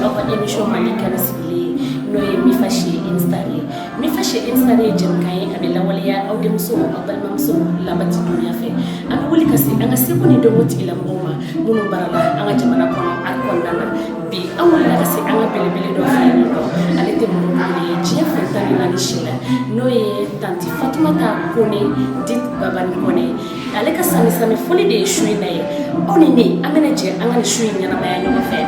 awa émission malika nasibili no ye mi fashi installé jëm kay abe lawaliya aw dem so abal mam so labati dunya fe am wuli kasi anga sebo ni do moti ila mboma munu barala anga jamana ko ar ko nana bi amul la kasi anga bele do fa ni do alete munu ni jia fentani na ni shila no ye tanti Fatoumata Kone dit babani Kone ale ka sami foli de shuyi na ye oni ni amena je anga ni shuyi nyana ma ya no fe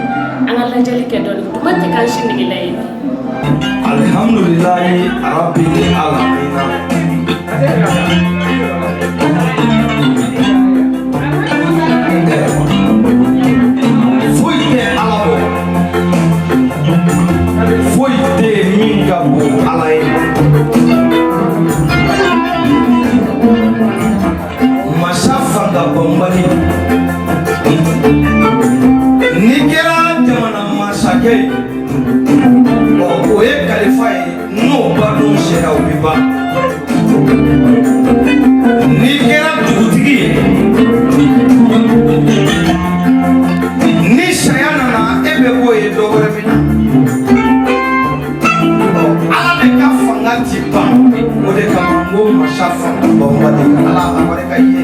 anga la jali ke do ni tumate kan shi ni lay Alhamdulillah Rabbil Alamin. Foite alabo, foite mingabo alai. Masafa da bombani. Nikera jamana masake. Oye kalifai no pardon sera ubiba ni kera dugutigi ni sayana na ebe boye dogore bina ala de ka fanga tipa o de ka ngo mashafa bomba de ala amare ka ye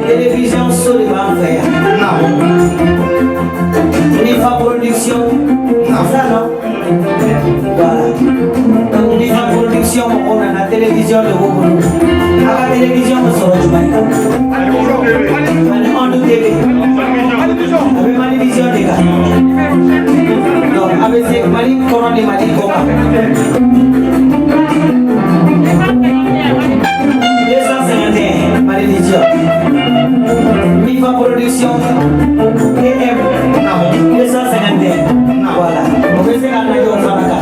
Télévision sur le banc. Nifa production. Ça non. Voilà. Donc Nifa production, on a la télévision de Bobo. À la télévision, on sort du Maïka. On TV. Avec ma télévision les gars. Donc avec Mali, comment les Mali Koka. 251 ma télévision. Nifa production. PM. 251. Voilà. On peut faire un radio au Fanaka.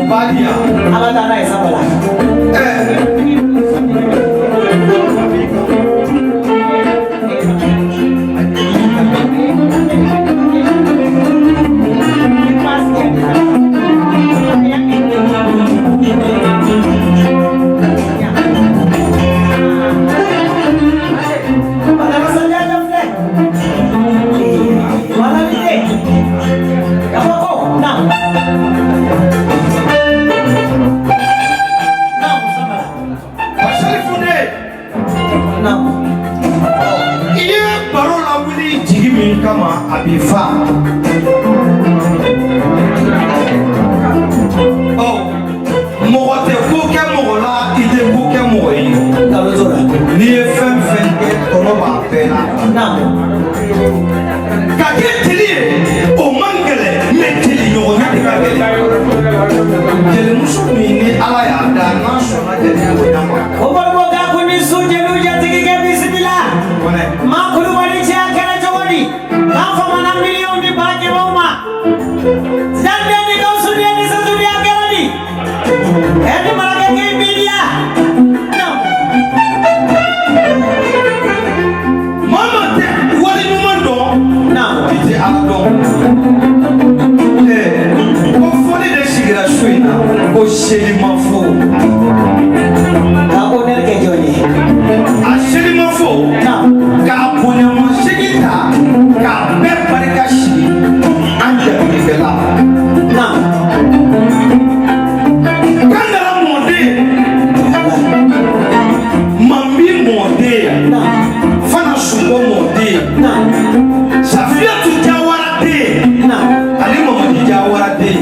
Badia. Ala tana esa bala. kama a b'i fa mɔgɔ tɛ ko kɛ mɔgɔ la i tɛ ko kɛ mɔgɔ ye n'i ye fɛn fɛn kɛ tɔnɔ b'a bɛɛ la ka kɛ teli ye o man gɛlɛn mɛ teli ɲɔgɔnya de ka gɛlɛn jelimuso min ni ala y'a da n'a sɔnna jeliya ma o bɔrɔ k'a ko ni su jeliw jatigi kɛ bisimila maa kulubali cɛ a kɛra cogo di k'a famana miliyɔn di barakɛlaw ma zanbiya ni gawusubiya ni sasubiya kɛra di ɛdi marakɛ k'i miiriya mama tɛ wali ɲuman dɔn i tɛ ala dɔn ko fɔli de sigira su in na ko seli ma fo k'a ko ne kɛ jɔn ye a seli ma fo k'a bonyama segi ta k'a bɛɛ barika sigi an jatigikɛla kandara mɔden mambi mɔden fana suko mɔden safiyatu jawara den ani mamadi jawara den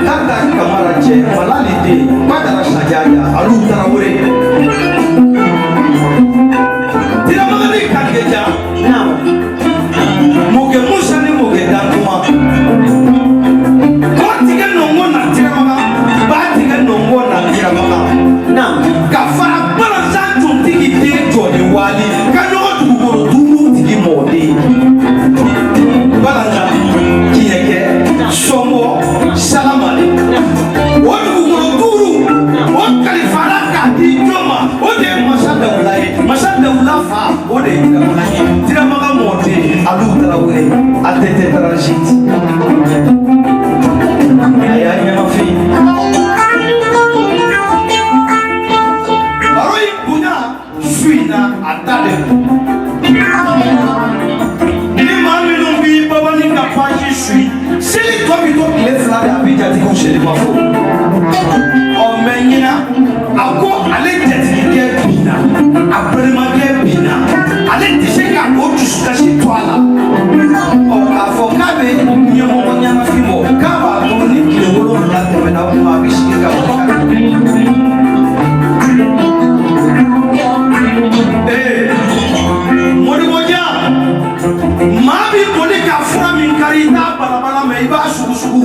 kanda kamara cɛ malali den badara sajaja alu tarawele tiramagani kangeja moge musa ni moge dantuma ko tigɛ nɔngɔ na tiramaga ba tigɛ nɔngɔ na tiramaga ka fara balanzan tuntigi den jɔli wali ka ɲɔgɔn dugukolo duuru tigi mɔden balanzan kiɲɛkɛ sɔngɔ salamale o dugukolo duuru o kalifala k'a di jɔn ma o de ye masa dawula ye masa dawula fa o de ye dawula ye tiramaga mɔden alu tarawele a tɛ tɛ taranziti a y'a ɲɛmafin baro in bonya su in na a ta de ni maa minnu b'i babani ka page suit seli tɔ bi to tile fila de a bɛ jatigiw seli ma fo mɛ ɲina a ko ale jatigikɛ binna a balimakɛ binna ale tɛ se ka o dusukasi to a la k'a fɔ k'a bɛ ɲɛmɔgɔ ɲanafin bɔ k'a b'a to ni tile 7 tɛmɛna o kuma a bɛ sigi ka mɔdibɔja maa b'i boli ka fura min kari i t'a balabala mɛ i b'a sugu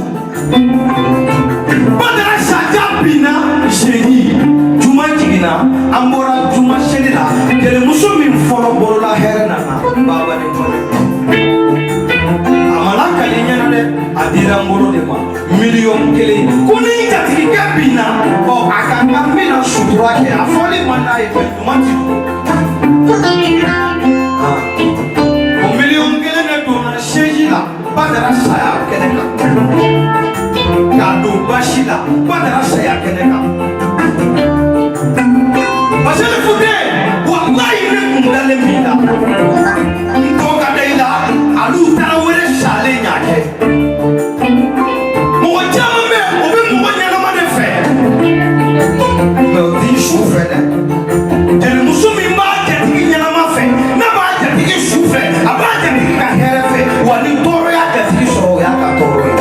badara saja binna jeudi juma jiginna an bɔra juma seli la kɛlɛmuso min fɔlɔ bolola hɛrɛ nana baba ni kɔnɔ a ma lakali ɲɛna dɛ a dira n bolo de ma 1,000,000 ko ni jatigikɛ binna a ka kan bɛna sutura kɛ a fɔli man d'a ye fɛ ɲuman ti o 1,000,000 de donna seji la badara saya kɛnɛ kan k'a don basi la badara saya kɛnɛ kan baseli fute walayi ne kun dalen b'i la n tɔgɔ ka da i la alu tarawele salen ɲa kɛ mɔgɔ caman bɛ o bɛ mɔgɔ ɲɛnama de fɛ mɛ o t'i su fɛ dɛ jelimuso min b'a jatigi ɲɛnama fɛ ne b'a jatigi su fɛ a b'a jatigi ka hɛrɛ fɛ wa ni tɔɔrɔ y'a jatigi sɔrɔ o y'a ka tɔɔrɔ ye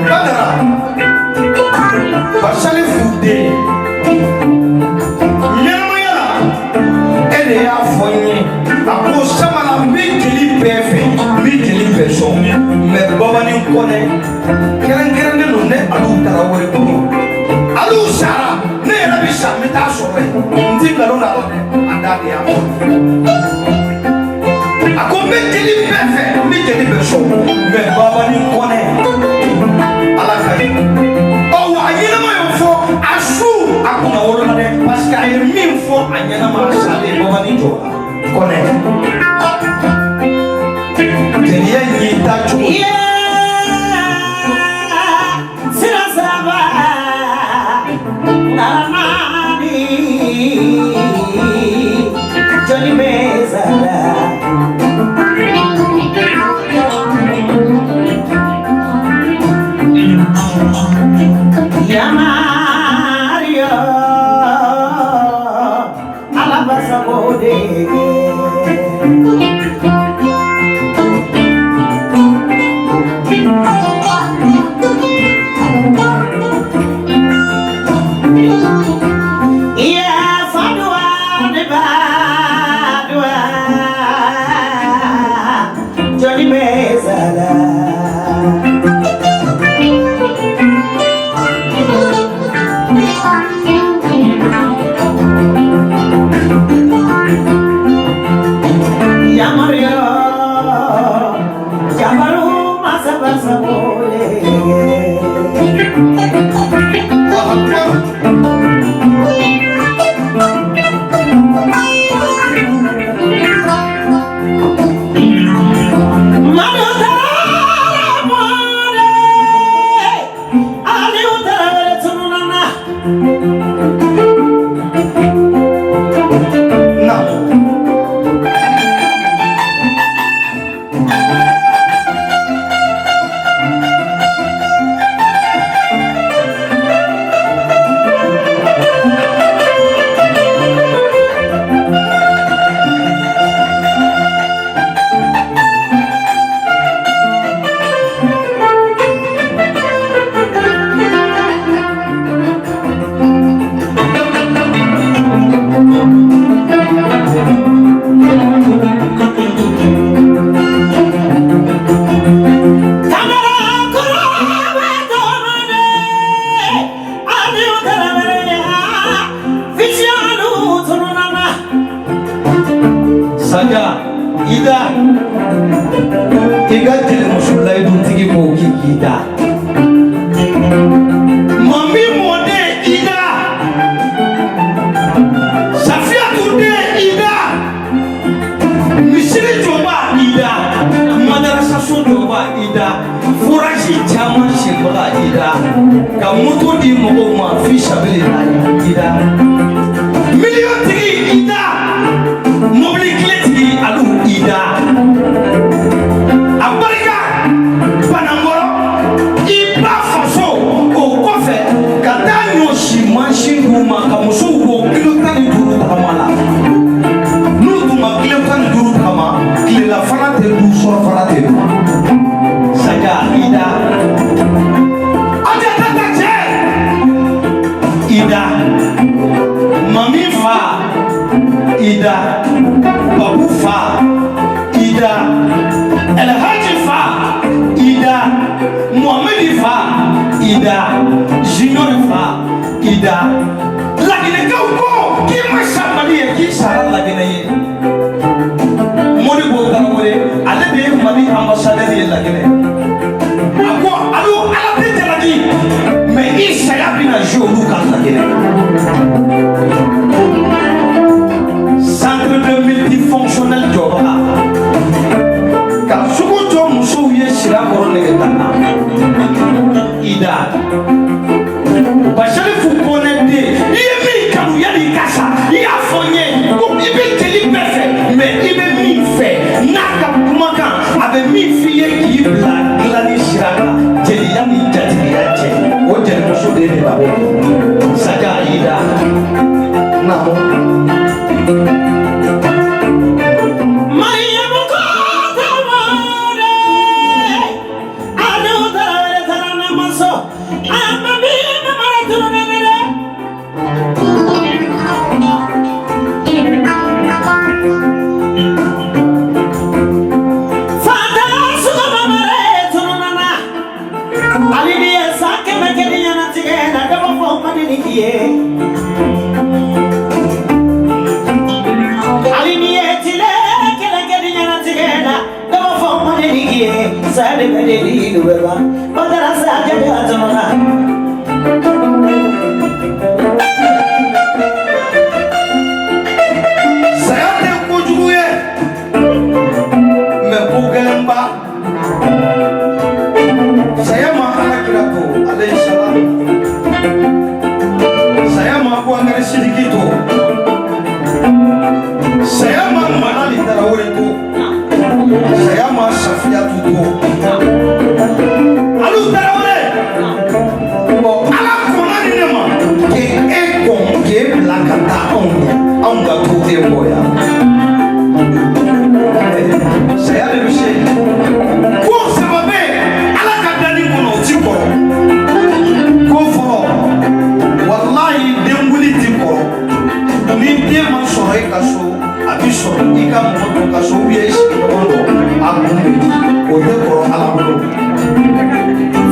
badara basali fute ɲɛnamaya la e de y'a fɔ n ye a ko samala n bɛ jeli bɛɛ fɛ n bɛ jeli bɛɛ sɔn mɛ babani kɔnɛ kɛrɛnkɛrɛnnen don ne alu tarawele bolo alu sara ne yɛrɛ bɛ sa n bɛ taa sɔrɔ yen n ti nkalon la dɛ a da de y'a fɔ a ko n bɛ jeli bɛɛ fɛ n bɛ jeli bɛɛ sɔn mɛ babani kɔnɛ ala ka ɲi wa a ɲɛnama y'o fɔ a su a kunna wolola dɛ parce que a ye min fɔ a ɲɛnama a salen babani jɔ la kɔnɛ jeliya y'i ta cogo sira saba alamani joli bɛ sara Yamario, ala basabode. Saya ma Safiatou ye boya saya de bise ko sababe ala ka dani kono ti ko fo wallahi dembuli ti ko ni de ma so e ka so abi so i ka mo to ka so ye shi ko no agunbe o de ko ala ko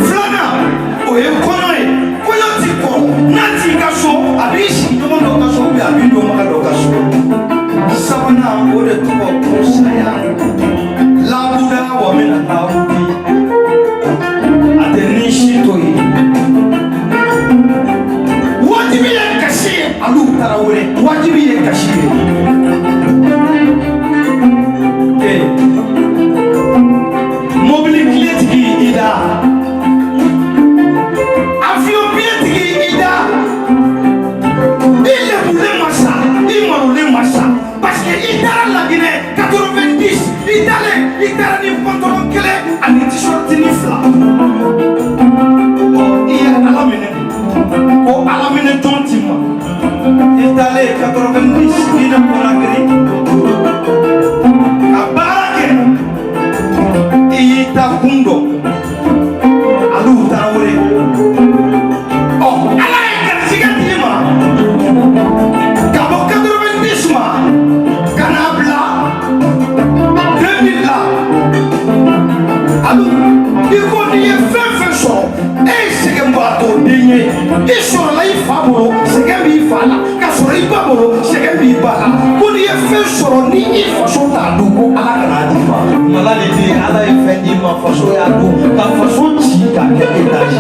flana o ye kono e ko yo ti ko na ti ka so abi shi ko no ka so bi abi do ma ka do ka so sabana o de to ko saya la buda wa mena taudi ateni shi to yi wajibi ya kashi alu tarawore wajibi ya kashi mobili clientigi ida avion clientigi ida ile bule masa imarule masa parce que idara la Guinée 90 idara ni pantalon kele ani t-shirt ni fla iya alamine ko alamine tontima idale 90 ina Conakry abarake ita kundo alu tarawore ala ka sigatima kabo 90 ma kanabla 2000 la alu iko ni fefe so e sege mbato dinye iso la ifaboro sege bi fala ka so ibaboro sege bi bala ko ni fefe so ni ifo ta duko ala kana difa mala ni di ala ifendi ma faso ya du ka faso chi ka ke etaji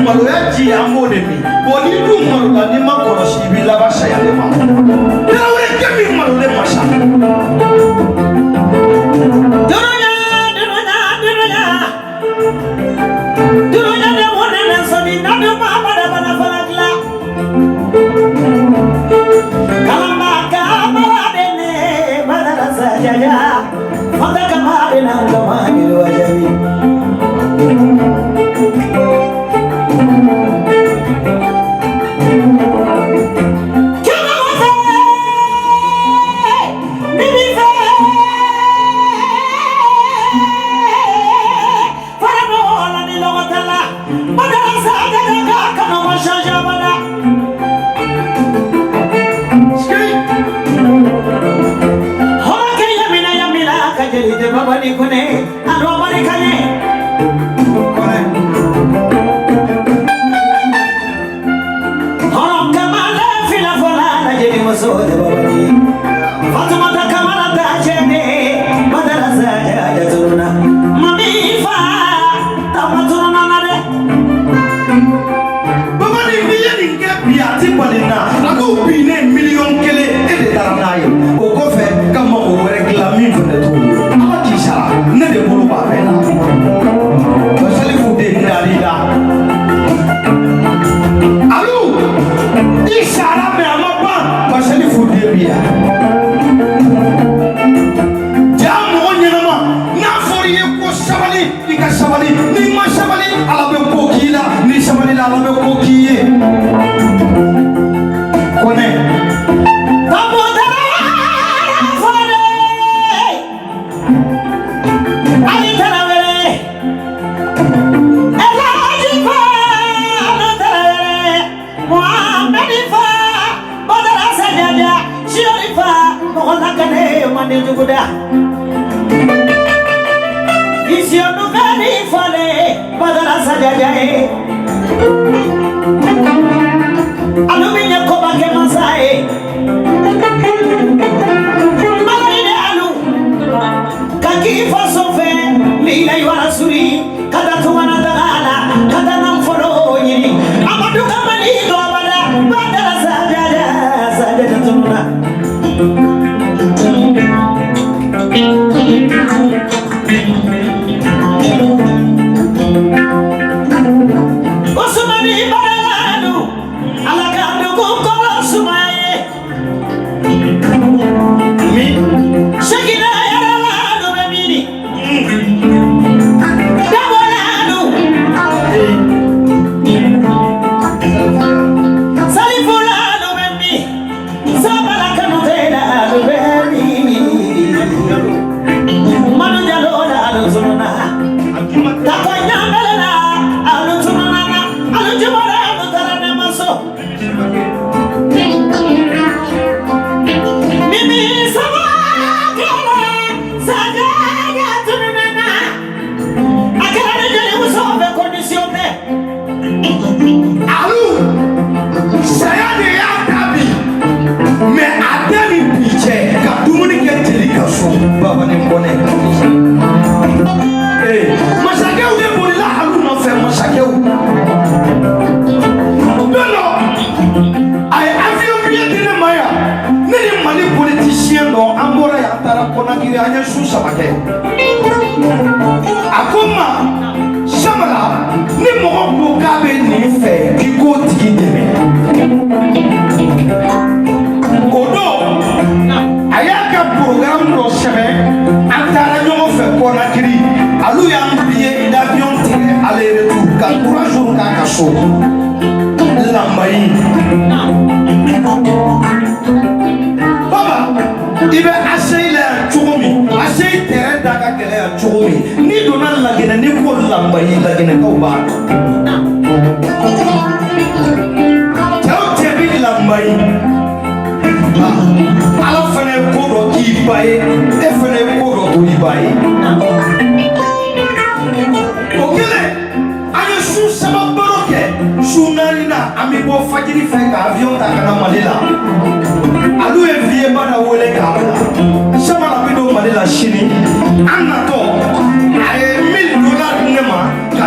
maloya ji an b'o de min bon ni dun malo la n'i ma kɔlɔsi i b'i laban sayalen ma Tarawele kɛ min malolen ma sa durunya de wona na soni na de ma bada bada falakla kalamba ka bada ne bada sajaja fata kamare na kamani wajabi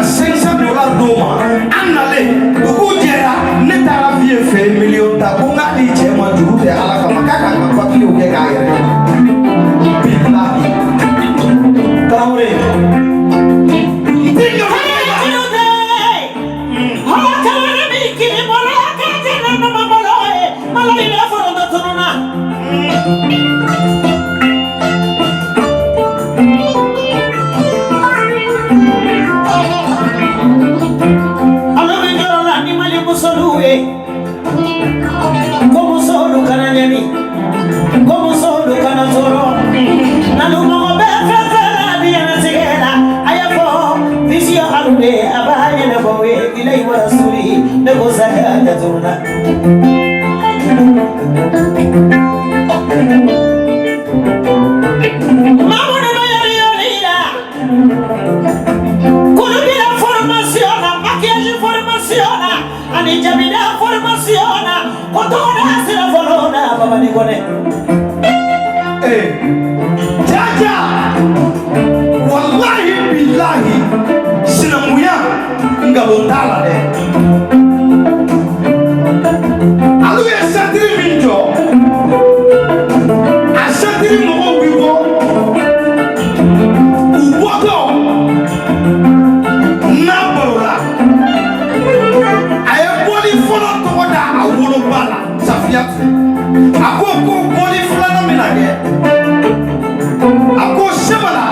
$500 d'eau, marude abanye na bawe ilai wa rasuli na gozaka da zurna mamuna mayari yolira kulubira formación maquillaje formación ani jamida formación kotona sira volona baba ni kone jaja wallahi billahi sinamuya ngabondala de alu ya satiri minjo asatiri mo wiwo uwoto na borola aye boli fono to wada awolo bala safiat akoko boli fulana minage ako shabala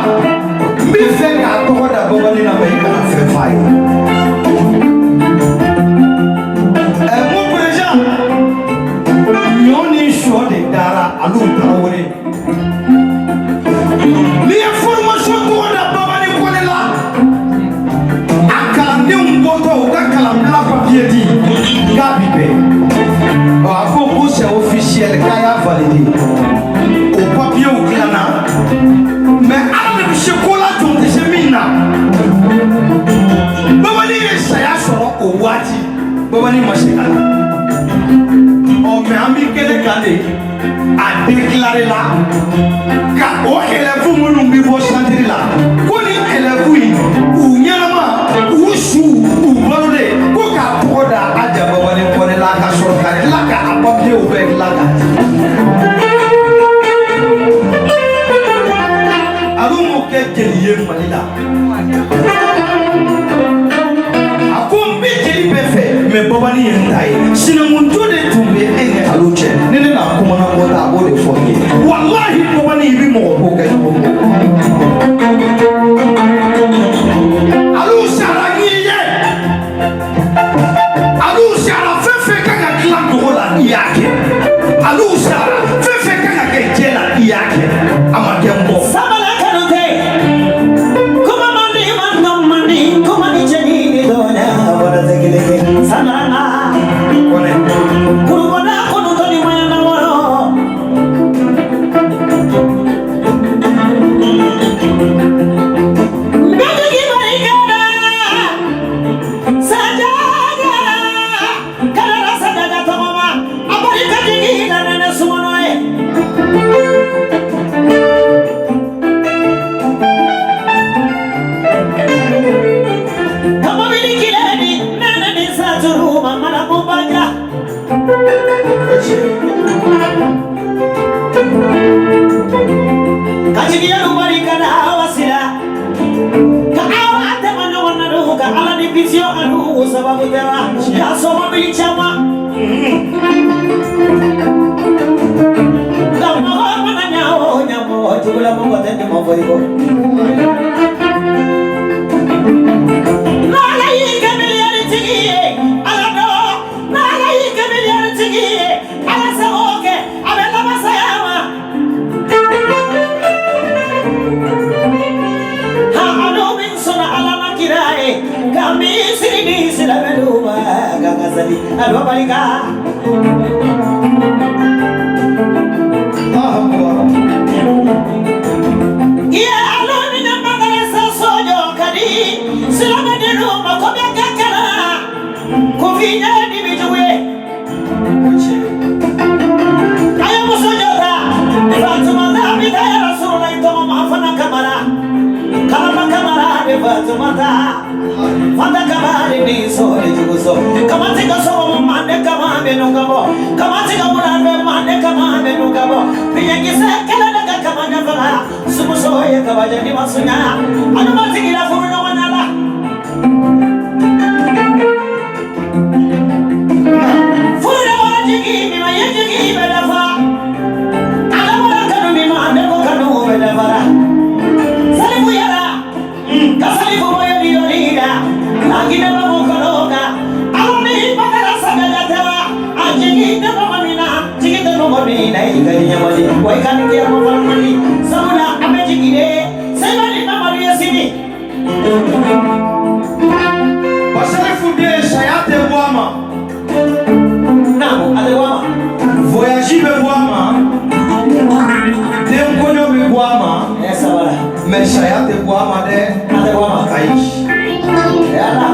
mi fe ka to wada bobali na mai kana fe fai mo president nyoni shode dara alu tawore ni information to wada bobali kolela akala ni mboto ukakala mla papier di gabibe ako ko c'est officiel kaya validé au papier au clana mais avec chocolat ton déjemina babani saya soro o wati babani machikala o mais ami kele kale a déclaré là ka o élève munu bi bo chanter là ko ni élève yi ou nyama ou sou ou balode ko ka poda aja babani ko la ka soro kale la ka papier au bec la ka keliye malila akombe keli befe me babani yentai sina muntu de tumbe ene aluche nene na komona mota abode fonge wallahi babani ibi mo ko ga alu sara ngiye alu sara fefe kaka klan dola yake alu sara fefe kaka kejela yake amagembo sanana kurubona kono toni mayana woro mbegi barikada sajaga kala sajaga tomama abarika digila nene sumonoe kajiya lubarika na awasila ka awate manona ruga ala ni visio anu sababu tera ya soma bilichama kama wana nyao nyamo tugula mongo tende moforigo nala yike milioni tigie ala do nala yike milioni tigie ala saoke abela masayama kami sini sila meluba gangazali alwa balika iya aloni na madarasa sojo kadi sila meluba kobe kakala kufinya di bijuwe ayo musojo ta Fatuma na bidaya rasulullah itomo maafana kamara de Fatuma ta Fanda kabari ni sore juguso kamati kaso mande kamande nungabo kamati kamurande mande kamande nungabo piyengise kala daga kamande fala sumuso ye kabaje ni masunya anumati kila furuno wanala furuno wajigi ni mayejigi belafa alamura kanu ni mande ko kanu belafa salimu yara kasalimu moyo ni yorida Agina mukaloga, aloni bagara sagala tawa, ajigi dama mamina, jigi dama mamina, ikani nyamali, waikani kia mafalmali, samuna amejigide, sebali na maria si Mais saya te bois madé, Ate bois ma. aïe. Yala.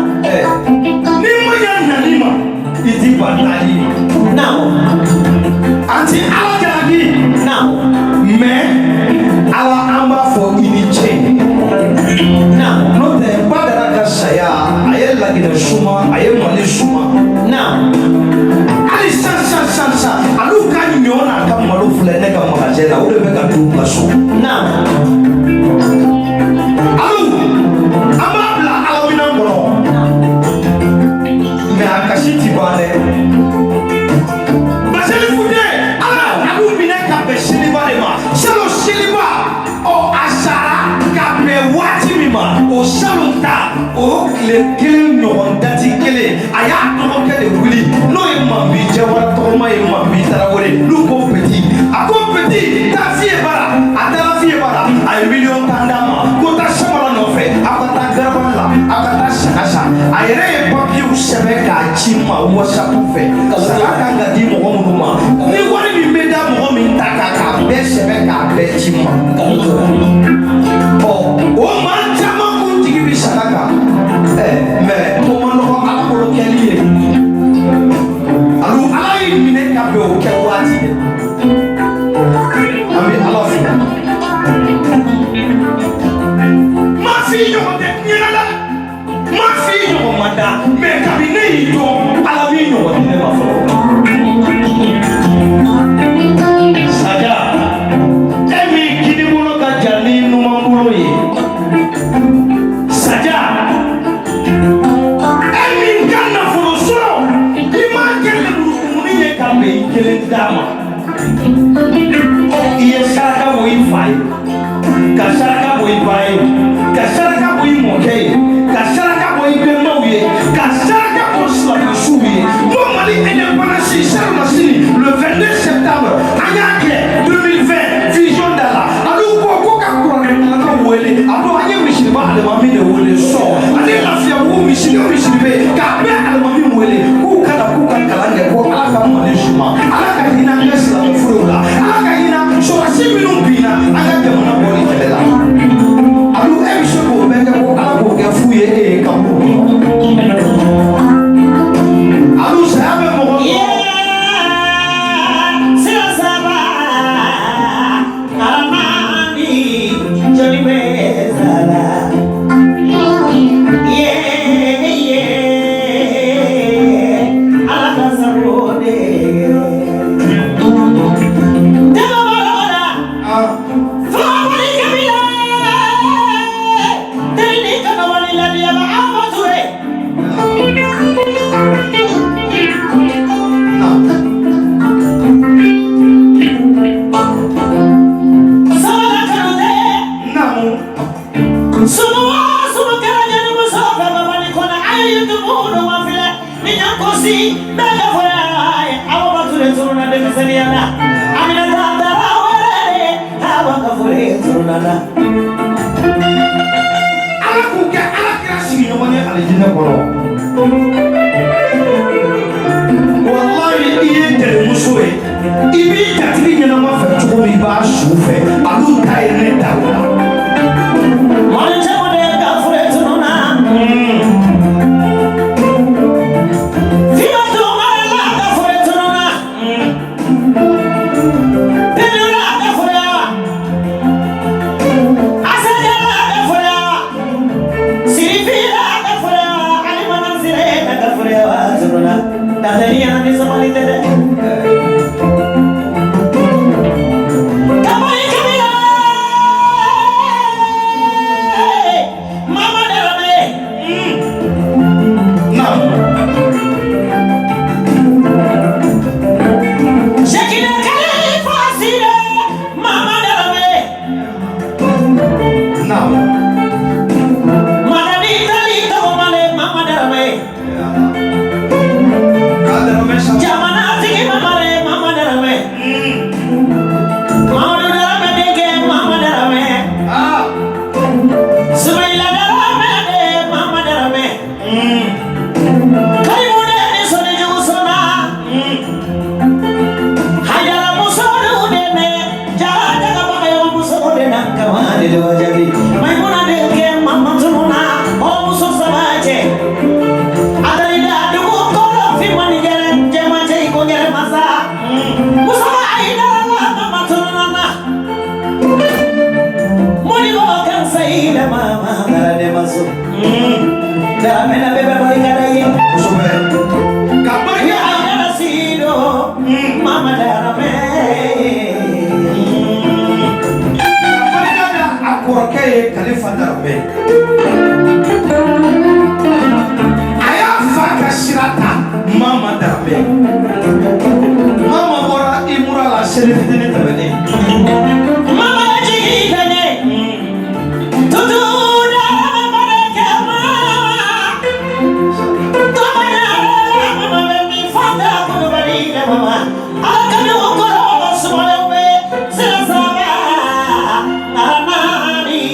Ni moya nanima, iti batali. Now. Anti ala jalagi. Now. Mais ala amba fo iniche. Now. No te badara ka saya, aye lagi de suma, aye mali suma. Now. Ali sa. Alu ka nyona ka malu fule ne ka magasin la, o de be ka du kaso. Now. Alu, amba bla ala mina ngoro. Me akashi ti bale. Baseli fude, ala alu mina ka be shiliba de ma. Shalo shiliba o asara ka be wati mi ma. O shalunta o kile ɲɔgɔn dati kelen a y'a dɔgɔkɛ de wuli n'o ye mambi jɛwara tɔgɔma ye mambi tarawele n'u ko petit a ko petit taa fiye bara a taara fiye bara a ye miliyɔn tan d'a ma ko taa samara nɔfɛ a ka taa garabali la a ka taa saga san a yɛrɛ ye papiyew sɛbɛn k'a ci ma whatsapp fɛ saga kan ka di mɔgɔ minnu ma ni wari min bɛ da mɔgɔ min ta kan k'a bɛɛ sɛbɛn k'a bɛɛ ci ma o maa caman kun jigi bi saga kan mais o ma nɔgɔ ala bolo kɛli ye alu ala y'i minɛ ka bɛn o kɛ waati de an bɛ ala fo ma fi ɲɔgɔn tɛ ɲɛna la ma fi ɲɔgɔn ma da mais kabini ne y'i dɔn ala b'i ɲɔgɔn di ne ma fɔlɔ saga e min kini bolo ka jan ni numan bolo ye saga e min ka nafolo sɔrɔ i m'a kɛ lemurukumuni ye ka bɛn i kelen d'a ma i ye saraka bɔ i fa ye ka saraka bɔ i ba ye ka saraka bɔ i mɔkɛ ye ka saraka bɔ i bɛnbaw ye ka saraka bɔ silamɛsuw ye ko mali indépendance sera ma sini le 22 septembre an y'a kɛ 2020 vision da la alu ko ka kuranɛkalannaw wele a don an ye misiriba alimami de wele sɔn ani lafiyabugu misiri o misiri bɛ yen k'a bɛɛ alimami wele k'u kana k'u ka kalan kɛ ko ala ka mali suma ala ka hinɛ an ka silamɛfuruw la ala ka hinɛ sɔrɔsi minnu binna an ka jamana bɔli kɛlɛ la alu e bɛ se k'o bɛɛ kɛ ko ala k'o kɛ fu ye e ye ka bɔ alu saya bɛ mɔgɔ ala k'u kɛ ala kira sigiɲɔgɔn ye alijinɛ kɔrɔ wallahi i ye ntɛnɛnmuso ye i b'i jatigi ɲɛnama fɛ cogo min i b'a su fɛ alu ta ye ne ta o la ye Khalifa Darame. Aya fa ka sirata Mama Darame. Mama bora imura la selefitini tabene. Mama jigi gane. Tutu da baraka mama. Tomana mama mi fanda ko bari mama. Akami okoro sumalewe sirasaba. Amani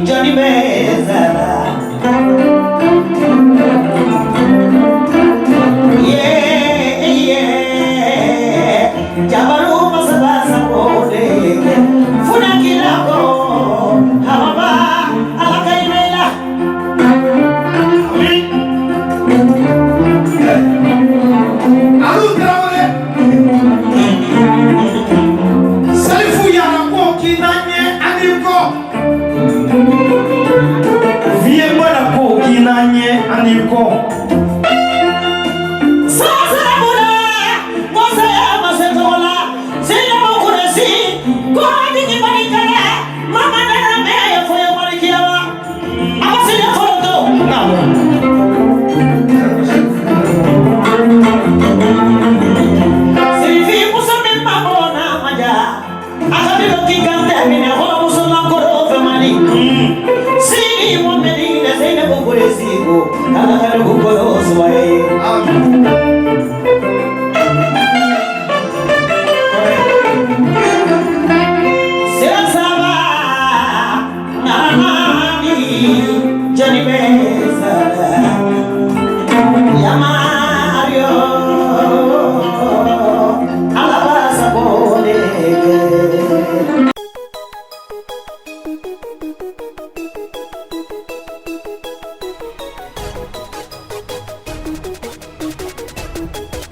Johnny Bezala. Jabaru masabasa bode funakila ko haba alakaimela Alu Traore. Salifu yana ko kinanye aniko. Vie bana ko kinanye aniko. Sini mo menina sina ko kuresigo.